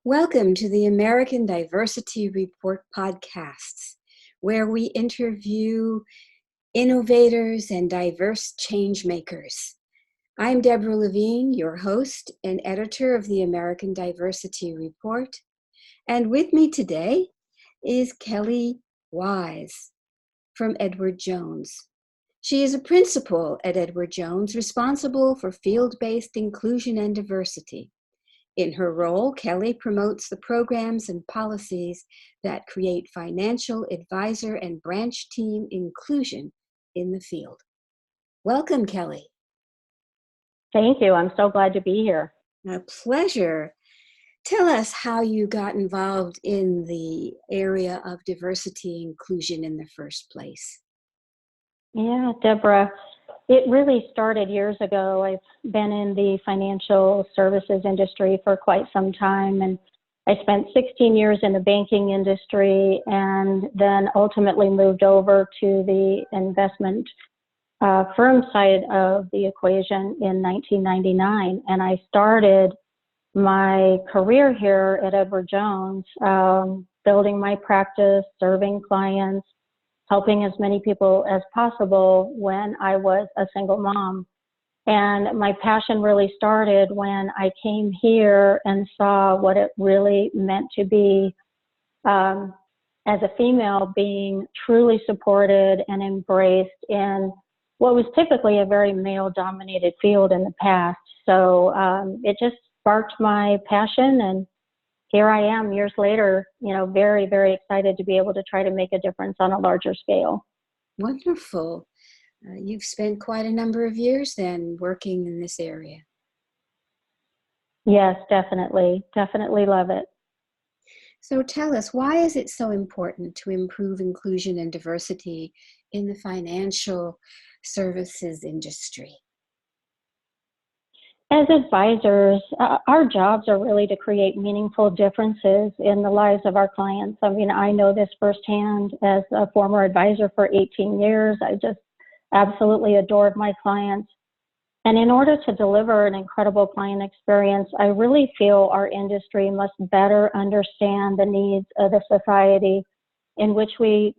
Welcome to the American Diversity Report podcasts, where we interview innovators and diverse change makers. I'm Deborah Levine, your host and editor of the American Diversity Report. And with me today is Kellie Wise from Edward Jones. She is a principal at Edward Jones, responsible for field-based inclusion and diversity. In her role, Kellie promotes the programs and policies that create financial advisor and branch team inclusion in the field. Welcome, Kellie. Thank you. I'm so glad to be here. A pleasure. Tell us how you got involved in the area of diversity inclusion in the first place. Yeah, Deborah, it really started years ago. I've been in the financial services industry for quite some time, and I spent 16 years in the banking industry and then ultimately moved over to the investment firm side of the equation in 1999. And I started my career here at Edward Jones, building my practice, serving clients, helping as many people as possible when I was a single mom. And my passion really started when I came here and saw what it really meant to be, as a female, being truly supported and embraced in what was typically a very male-dominated field in the past. So it just sparked my passion, and here I am years later, very, very excited to be able to try to make a difference on a larger scale. Wonderful. You've spent quite a number of years then working in this area. Yes, definitely. Definitely love it. So tell us, why is it so important to improve inclusion and diversity in the financial services industry? As advisors, our jobs are really to create meaningful differences in the lives of our clients. I mean, I know this firsthand as a former advisor for 18 years. I just absolutely adored my clients. And in order to deliver an incredible client experience, I really feel our industry must better understand the needs of the society in which we,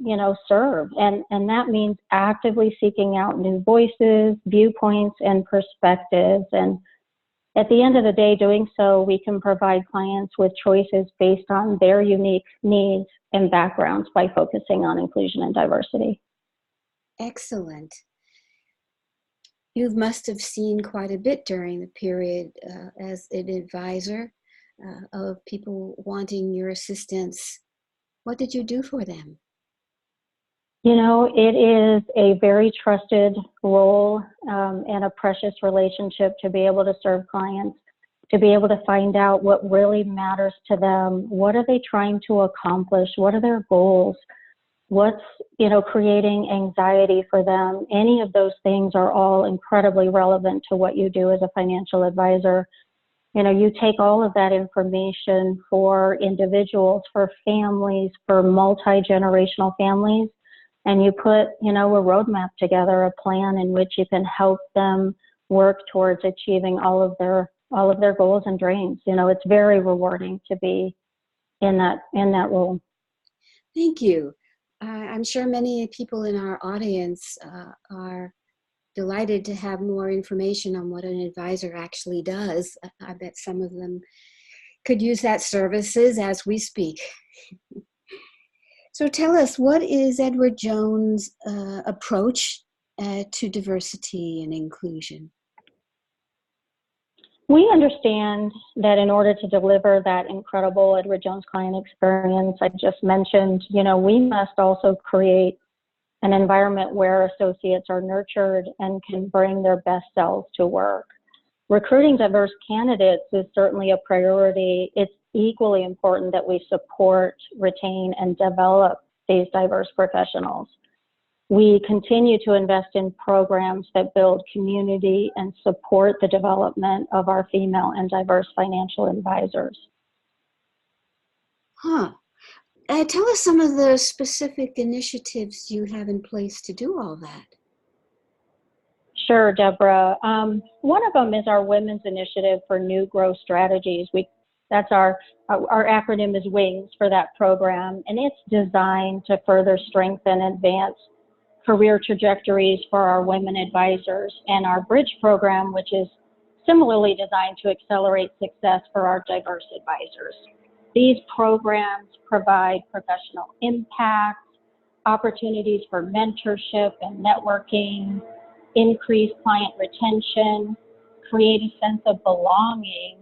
serve. And that means actively seeking out new voices, viewpoints, and perspectives. And at the end of the day, doing so, we can provide clients with choices based on their unique needs and backgrounds by focusing on inclusion and diversity. Excellent. You must have seen quite a bit during the period as an advisor of people wanting your assistance. What did you do for them? It is a very trusted role and a precious relationship to be able to serve clients, to be able to find out what really matters to them. What are they trying to accomplish? What are their goals? What's, creating anxiety for them? Any of those things are all incredibly relevant to what you do as a financial advisor. You take all of that information for individuals, for families, for multi-generational families, and you put, a roadmap together, a plan in which you can help them work towards achieving all of their goals and dreams. It's very rewarding to be in that role. Thank you. I'm sure many people in our audience are delighted to have more information on what an advisor actually does. I bet some of them could use that services as we speak. So tell us, what is Edward Jones' approach to diversity and inclusion? We understand that in order to deliver that incredible Edward Jones client experience I just mentioned, we must also create an environment where associates are nurtured and can bring their best selves to work. Recruiting diverse candidates is certainly a priority. It's equally important that we support, retain, and develop these diverse professionals. We continue to invest in programs that build community and support the development of our female and diverse financial advisors. Tell us some of the specific initiatives you have in place to do all that. Sure, Deborah. One of them is our Women's Initiative for New Growth Strategies. We That's our acronym is WINGS for that program, and it's designed to further strengthen and advance career trajectories for our women advisors, and our Bridge program, which is similarly designed to accelerate success for our diverse advisors. These programs provide professional impact, opportunities for mentorship and networking, increase client retention, create a sense of belonging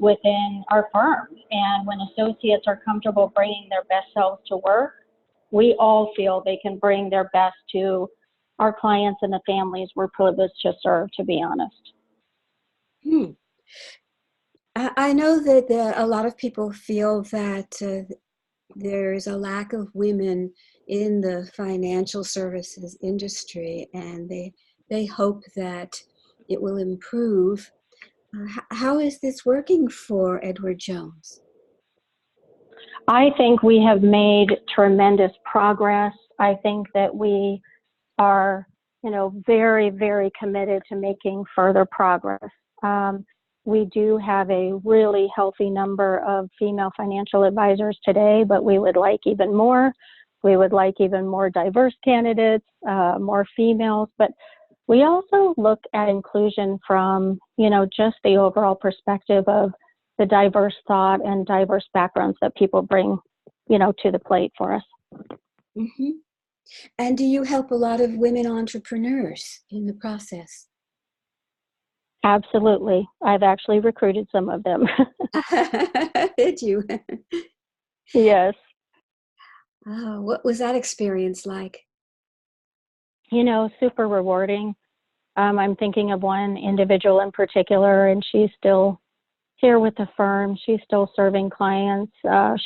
within our firm. And when associates are comfortable bringing their best selves to work, we all feel they can bring their best to our clients and the families we're privileged to serve, to be honest. I know that a lot of people feel that there's a lack of women in the financial services industry, and they hope that it will improve. How is this working for Edward Jones? I think we have made tremendous progress. I think that we are, very, very committed to making further progress. We do have a really healthy number of female financial advisors today, but we would like even more. We would like even more diverse candidates, more females, but we also look at inclusion from, just the overall perspective of the diverse thought and diverse backgrounds that people bring, to the plate for us. Mm-hmm. And do you help a lot of women entrepreneurs in the process? Absolutely. I've actually recruited some of them. Did you? Yes. Oh, what was that experience like? Super rewarding. I'm thinking of one individual in particular, and she's still here with the firm. She's still serving clients.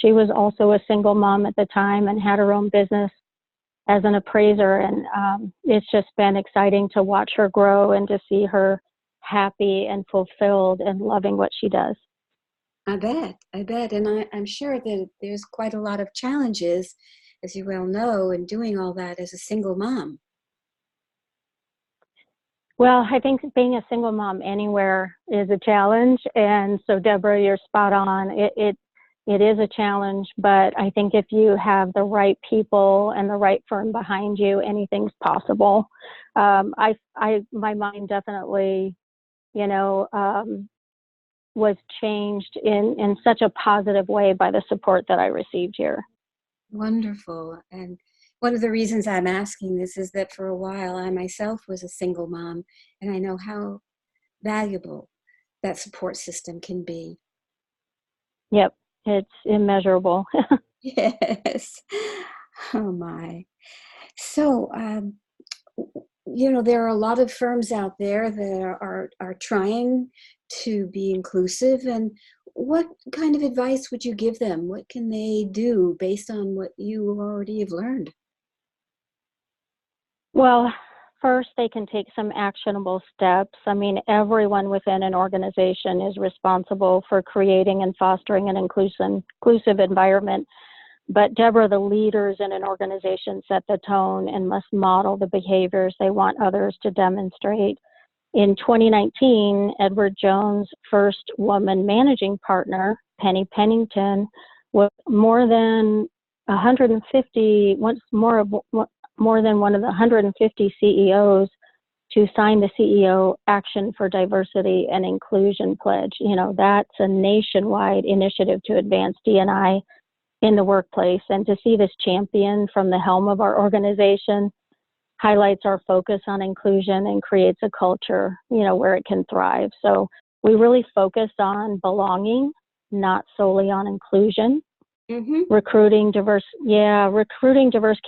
She was also a single mom at the time and had her own business as an appraiser. And it's just been exciting to watch her grow and to see her happy and fulfilled and loving what she does. I bet. And I'm sure that there's quite a lot of challenges, as you well know, in doing all that as a single mom. Well, I think being a single mom anywhere is a challenge. And so, Deborah, you're spot on. It is a challenge, but I think if you have the right people and the right firm behind you, anything's possible. My mind definitely, was changed in such a positive way by the support that I received here. Wonderful. And one of the reasons I'm asking this is that for a while I myself was a single mom, and I know how valuable that support system can be. Yep, it's immeasurable. Yes. Oh my. So, there are a lot of firms out there that are trying to be inclusive. And what kind of advice would you give them? What can they do based on what you already have learned? Well, first, they can take some actionable steps. I mean, everyone within an organization is responsible for creating and fostering an inclusive environment. But Deborah, the leaders in an organization set the tone and must model the behaviors they want others to demonstrate. In 2019, Edward Jones' first woman managing partner, Penny Pennington, was more than 150, more than one of the 150 CEOs to sign the CEO Action for Diversity and Inclusion Pledge. That's a nationwide initiative to advance D&I in the workplace. And to see this champion from the helm of our organization highlights our focus on inclusion and creates a culture, where it can thrive. So we really focus on belonging, not solely on inclusion. Mm-hmm. Recruiting diverse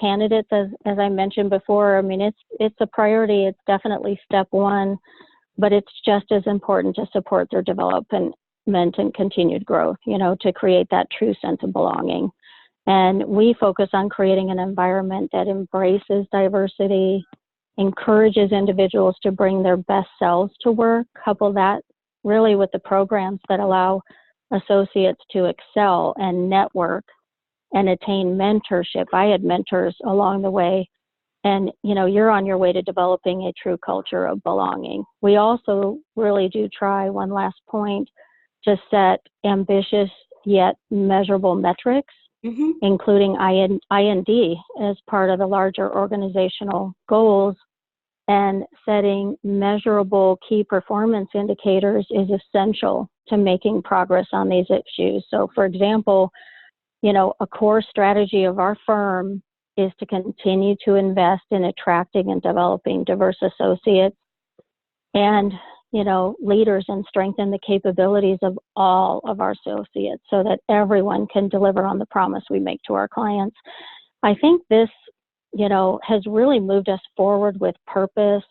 candidates, as I mentioned before. I mean, it's a priority. It's definitely step one, but it's just as important to support their development and continued growth, to create that true sense of belonging. And we focus on creating an environment that embraces diversity, encourages individuals to bring their best selves to work, couple that really with the programs that allow associates to excel and network and attain mentorship. I had mentors along the way, and you're on your way to developing a true culture of belonging. We also really do try, one last point, to set ambitious yet measurable metrics, including IND as part of the larger organizational goals. And setting measurable key performance indicators is essential to making progress on these issues. So, for example, a core strategy of our firm is to continue to invest in attracting and developing diverse associates and, leaders, and strengthen the capabilities of all of our associates so that everyone can deliver on the promise we make to our clients. I think this, has really moved us forward with purpose.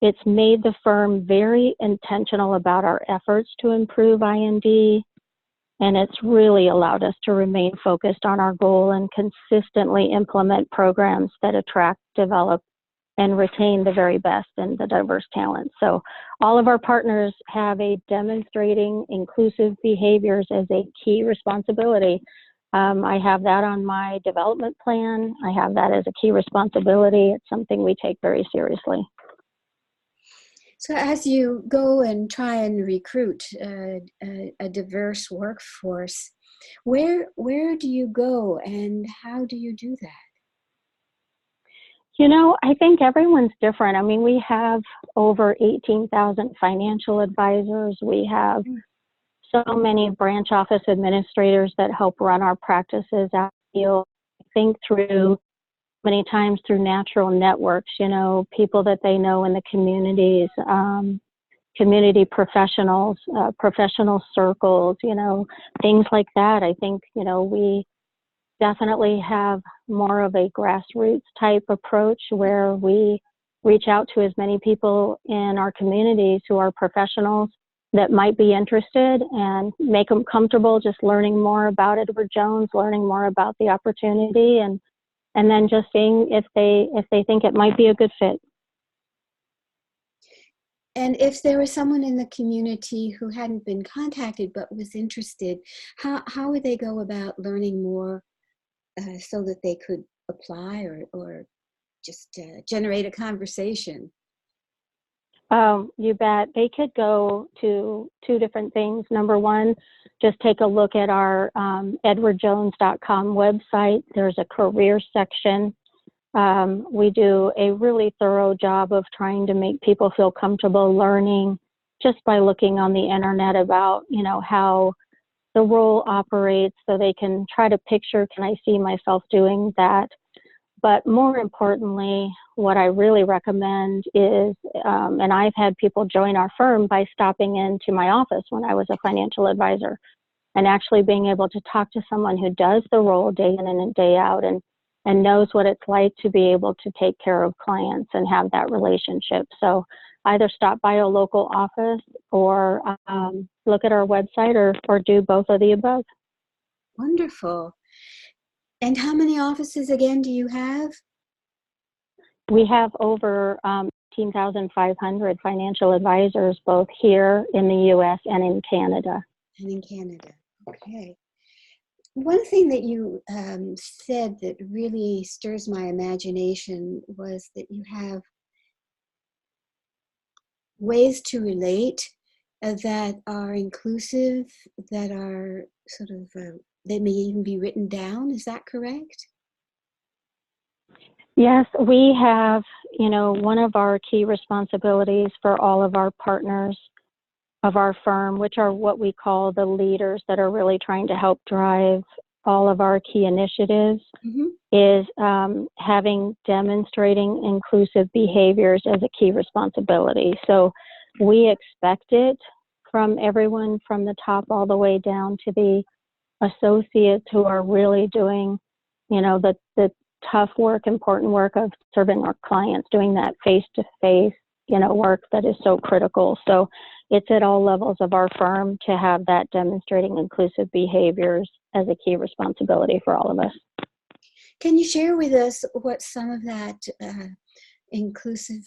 It's made the firm very intentional about our efforts to improve IND, and it's really allowed us to remain focused on our goal and consistently implement programs that attract, develop, and retain the very best and the diverse talent. So all of our partners have a demonstrating inclusive behaviors as a key responsibility. I have that on my development plan. I have that as a key responsibility. It's something we take very seriously. So as you go and try and recruit a diverse workforce, where do you go and how do you do that? I think everyone's different. I mean, we have over 18,000 financial advisors. We have so many branch office administrators that help run our practices out. I think through many times through natural networks, people that they know in the communities, community professionals, professional circles, things like that. I think, we definitely have more of a grassroots type approach where we reach out to as many people in our communities who are professionals that might be interested and make them comfortable just learning more about Edward Jones, learning more about the opportunity, and then just seeing if they think it might be a good fit. And if there was someone in the community who hadn't been contacted but was interested, how would they go about learning more so that they could apply or just generate a conversation? You bet. They could go to two different things. Number one, just take a look at our edwardjones.com website. There's a career section. We do a really thorough job of trying to make people feel comfortable learning just by looking on the internet about, how the role operates so they can try to picture, can I see myself doing that? But more importantly, what I really recommend is, and I've had people join our firm by stopping into my office when I was a financial advisor and actually being able to talk to someone who does the role day in and day out and knows what it's like to be able to take care of clients and have that relationship. So either stop by a local office or look at our website or do both of the above. Wonderful. And how many offices again do you have? We have over 18,500 financial advisors, both here in the U.S. and in Canada. Okay. One thing that you said that really stirs my imagination was that you have ways to relate that are inclusive, that are sort of, they may even be written down. Is that correct? Yes, we have, one of our key responsibilities for all of our partners of our firm, which are what we call the leaders that are really trying to help drive all of our key initiatives, is demonstrating inclusive behaviors as a key responsibility. So we expect it from everyone from the top all the way down to the associates who are really doing, the tough work, important work of serving our clients, doing that face-to-face, work that is so critical. So it's at all levels of our firm to have that demonstrating inclusive behaviors as a key responsibility for all of us. Can you share with us what some of that inclusive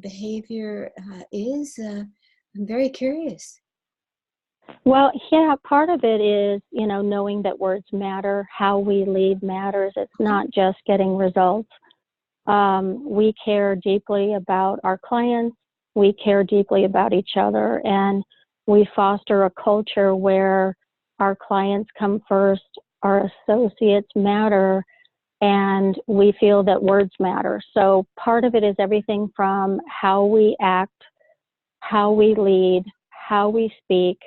behavior is? I'm very curious. Well, yeah, part of it is, knowing that words matter, how we lead matters. It's not just getting results. We care deeply about our clients. We care deeply about each other. And we foster a culture where our clients come first, our associates matter, and we feel that words matter. So part of it is everything from how we act, how we lead, how we speak,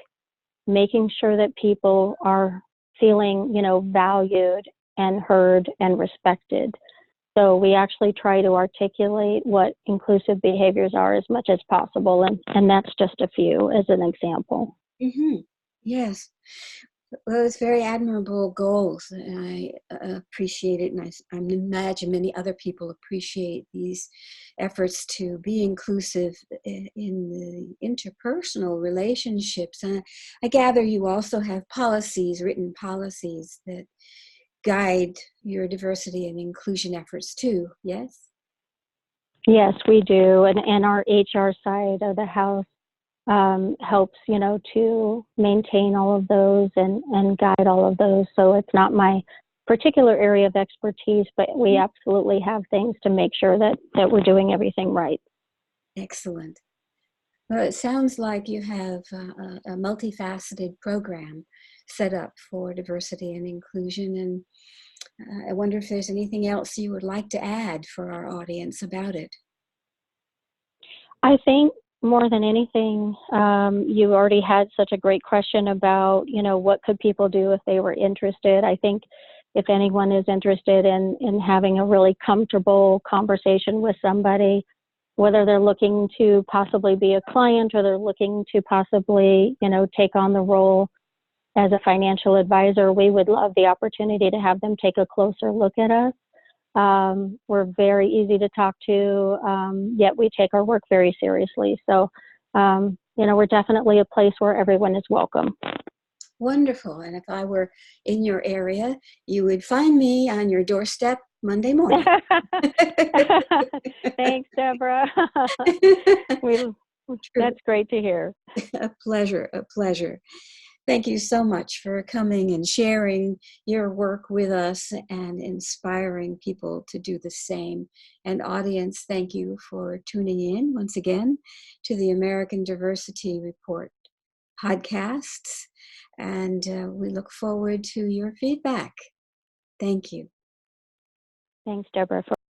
making sure that people are feeling, valued and heard and respected. So we actually try to articulate what inclusive behaviors are as much as possible, and that's just a few as an example. Mm-hmm. Yes. Well, it's very admirable goals, and I appreciate it, and I imagine many other people appreciate these efforts to be inclusive in the interpersonal relationships. And I gather you also have policies, written policies that guide your diversity and inclusion efforts too, yes? Yes, we do, and our HR side of the house helps, to maintain all of those and guide all of those. So it's not my particular area of expertise, but we absolutely have things to make sure that we're doing everything right. Excellent. Well, it sounds like you have a multifaceted program set up for diversity and inclusion, and I wonder if there's anything else you would like to add for our audience about it. I think more than anything, you already had such a great question about, what could people do if they were interested. I think if anyone is interested in having a really comfortable conversation with somebody, whether they're looking to possibly be a client or they're looking to possibly, take on the role as a financial advisor, we would love the opportunity to have them take a closer look at us. We're very easy to talk to, yet we take our work very seriously. So, we're definitely a place where everyone is welcome. Wonderful. And if I were in your area, you would find me on your doorstep Monday morning. Thanks, Deborah. That's great to hear. A pleasure, a pleasure. Thank you so much for coming and sharing your work with us and inspiring people to do the same. And audience, thank you for tuning in once again to the American Diversity Report podcasts. And we look forward to your feedback. Thank you. Thanks, Deborah.